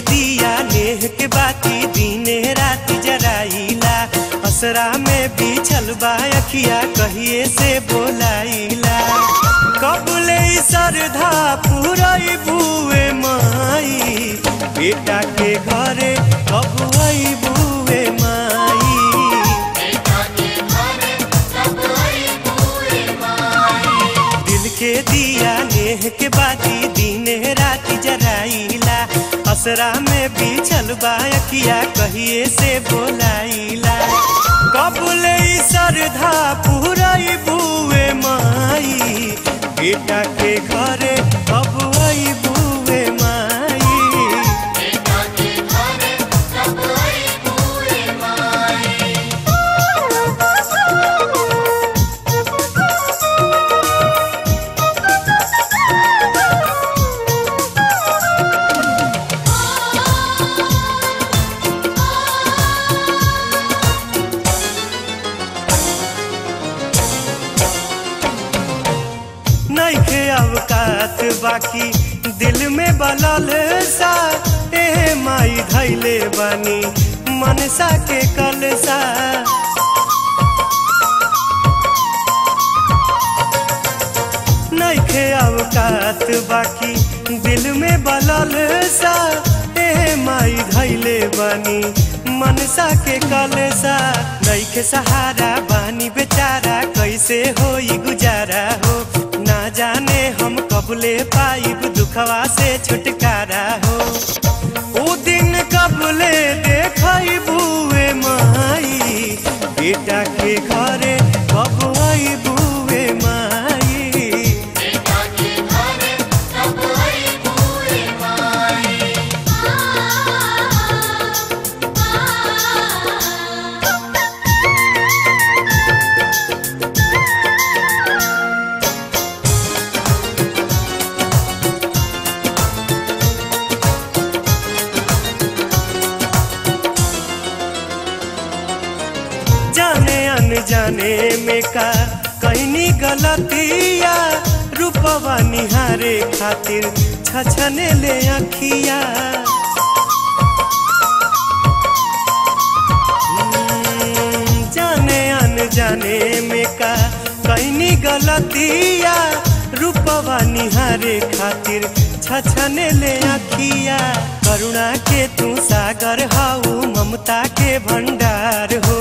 दिया नेह के बाती दिने रात जराइला, असरा में बिछल बा अखिया कहिए से बोलाइला। कबले सरधा पुरई बुए माई, बेटा के घरे कब आई बुए माई। दिल के दिया नेह के बाती दिने रात जराइला, असरा में बिछल बा अखिया कहिए से बोलाइला। कबले सरधा पुरई बुए माई, बेटा के घरे कब आई बुए माई। नइखे अवकात बाकी दिल में बलल सा, ए माई धैले बानी मनसा के कलसा। नइखे अवकात बाकी दिल में बलल सा, ए माई धैले बानी मनसा के कलसा। नइखे सहारा बानी बेचारा कैसे होई गुजारा हो, ना जाने हम कबले पाइब दुखवा से छुटकारा हो। ओ दिन कबले देखई बुए माई, बेटा के घरे कब आई बुए माई। जाने में का कहनी गलतिया, रूपवा निहारे खातिर छछने ले अखिया। जाने अनजाने में का कहनी गलतिया, रूपवा निहारे खातिर छछने ले अखिया। करुणा के तू सागर हाउ ममता के भंडार हो,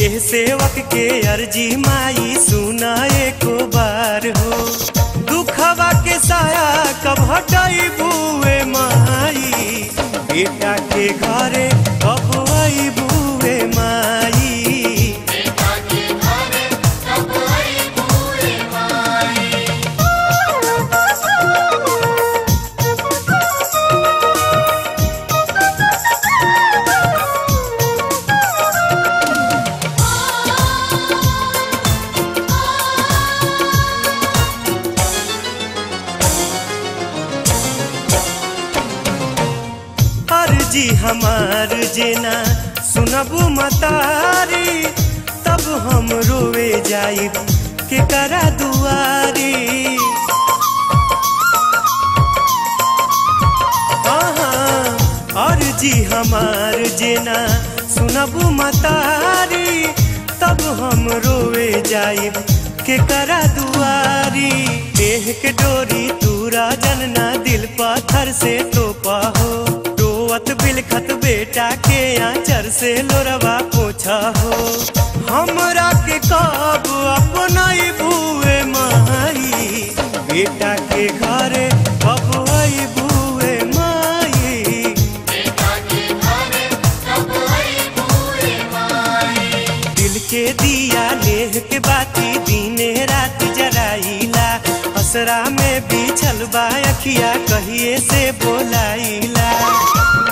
एह सेवक के अर्जी माई सुना एको बार हो। दुखवा के साया कब हटाई बुए माई, बेटा के घरे कब आई बुए माई। जी हमार जेना सुनबू मतारी, तब हम रोवे जाइब के करा दुआरी। और जी हमार जेना सुनबू मतारी, तब हम रोवे जाइब के करा दुआरी। देह के डोरी तूरा जनना दिल पत्थर से तोपा हो, रोवत बिलखत बेटा के आंचर से लोरवा पोछा हो। हमरा के कब अपनाई बुए माई, बेटा के घरे कब आई बुए माई। दिल के दिया नेह के बाती दिने रात जराइला, असरा में बिछल बा अखिया कहिए से बोलाइला।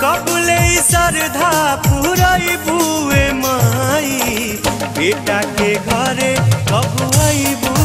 कबले सरधा पुरई बुए माई, बेटा के घरे कब आई बुए